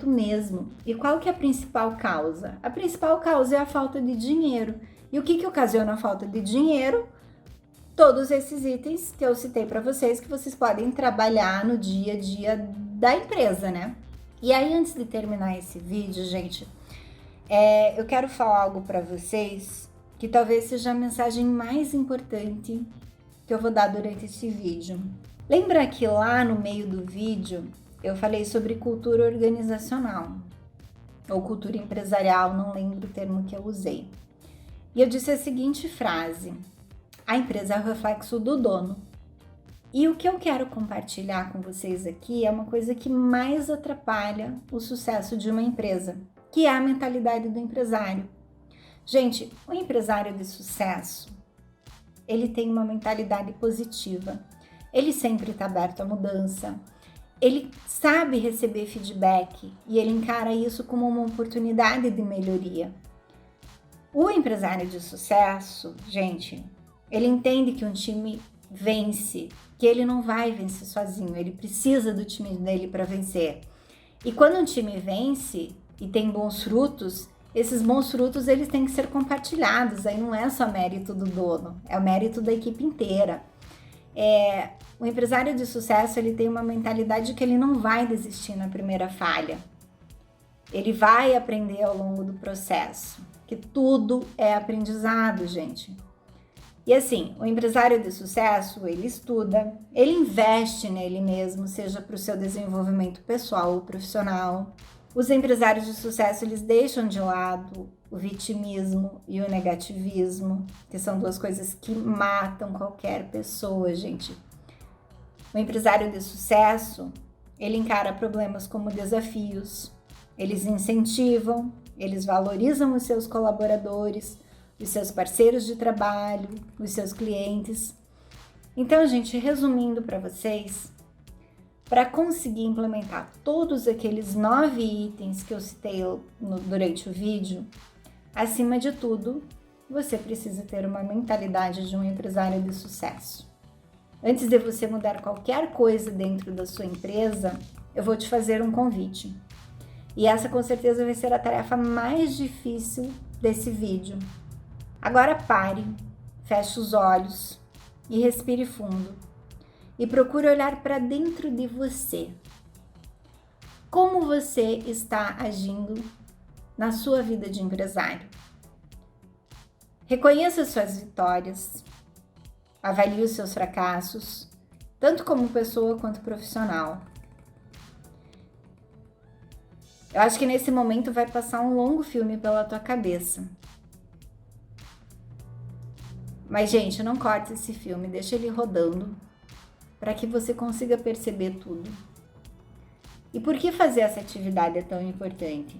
mesmo. E qual que é a principal causa? A principal causa é a falta de dinheiro. E o que ocasiona a falta de dinheiro? Todos esses itens que eu citei para vocês, que vocês podem trabalhar no dia a dia da empresa, né? E aí, antes de terminar esse vídeo, gente, eu quero falar algo para vocês que talvez seja a mensagem mais importante que eu vou dar durante esse vídeo. Lembra que lá no meio do vídeo eu falei sobre cultura organizacional ou cultura empresarial, não lembro o termo que eu usei. E eu disse a seguinte frase: a empresa é o reflexo do dono. E o que eu quero compartilhar com vocês aqui é uma coisa que mais atrapalha o sucesso de uma empresa, que é a mentalidade do empresário. Gente, o empresário de sucesso, ele tem uma mentalidade positiva. Ele sempre está aberto à mudança. Ele sabe receber feedback e ele encara isso como uma oportunidade de melhoria. O empresário de sucesso, gente, ele entende que um time vence, que ele não vai vencer sozinho, ele precisa do time dele para vencer. E quando um time vence e tem bons frutos, esses bons frutos eles têm que ser compartilhados, aí não é só mérito do dono, é o mérito da equipe inteira. O empresário de sucesso, ele tem uma mentalidade que ele não vai desistir na primeira falha. Ele vai aprender ao longo do processo, que tudo é aprendizado, gente. E assim, o empresário de sucesso, ele estuda, ele investe nele mesmo, seja para o seu desenvolvimento pessoal ou profissional. Os empresários de sucesso, eles deixam de lado o vitimismo e o negativismo, que são duas coisas que matam qualquer pessoa, gente. O empresário de sucesso, ele encara problemas como desafios, eles incentivam, eles valorizam os seus colaboradores, os seus parceiros de trabalho, os seus clientes. Então, gente, resumindo para vocês, para conseguir implementar todos aqueles 9 itens que eu citei durante o vídeo, acima de tudo, você precisa ter uma mentalidade de um empresário de sucesso. Antes de você mudar qualquer coisa dentro da sua empresa, eu vou te fazer um convite. E essa com certeza vai ser a tarefa mais difícil desse vídeo. Agora pare, feche os olhos e respire fundo. E procure olhar para dentro de você. Como você está agindo na sua vida de empresário? Reconheça suas vitórias, avalie os seus fracassos, tanto como pessoa quanto profissional. Eu acho que nesse momento vai passar um longo filme pela tua cabeça. Mas, gente, não corte esse filme, deixa ele rodando para que você consiga perceber tudo. E por que fazer essa atividade é tão importante?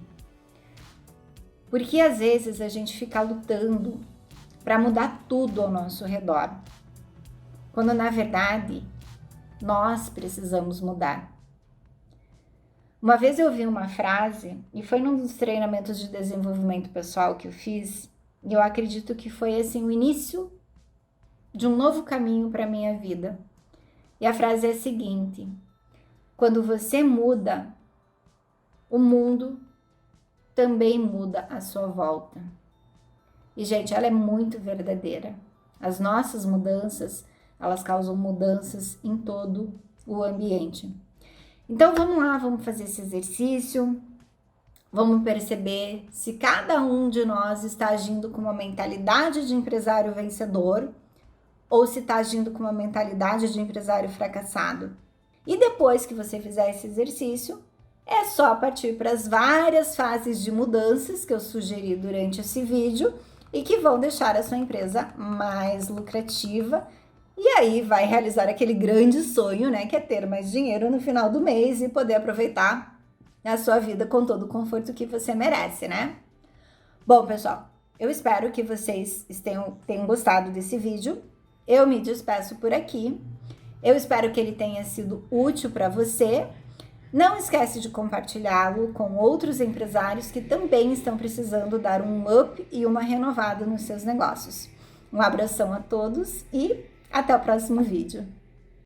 Porque às vezes a gente fica lutando para mudar tudo ao nosso redor, quando na verdade nós precisamos mudar. Uma vez eu ouvi uma frase, e foi num dos treinamentos de desenvolvimento pessoal que eu fiz, e eu acredito que foi assim o início de um novo caminho para a minha vida. E a frase é a seguinte: quando você muda, o mundo também muda à sua volta. E, gente, ela é muito verdadeira. As nossas mudanças, elas causam mudanças em todo o ambiente. Então, vamos lá, vamos fazer esse exercício. Vamos perceber se cada um de nós está agindo com uma mentalidade de empresário vencedor ou se está agindo com uma mentalidade de empresário fracassado. E depois que você fizer esse exercício, é só partir para as várias fases de mudanças que eu sugeri durante esse vídeo e que vão deixar a sua empresa mais lucrativa. E aí vai realizar aquele grande sonho, né, que é ter mais dinheiro no final do mês e poder aproveitar a sua vida com todo o conforto que você merece, né? Bom, pessoal, eu espero que vocês tenham gostado desse vídeo. Eu me despeço por aqui. Eu espero que ele tenha sido útil para você. Não esquece de compartilhá-lo com outros empresários que também estão precisando dar um up e uma renovada nos seus negócios. Um abração a todos e até o próximo vídeo.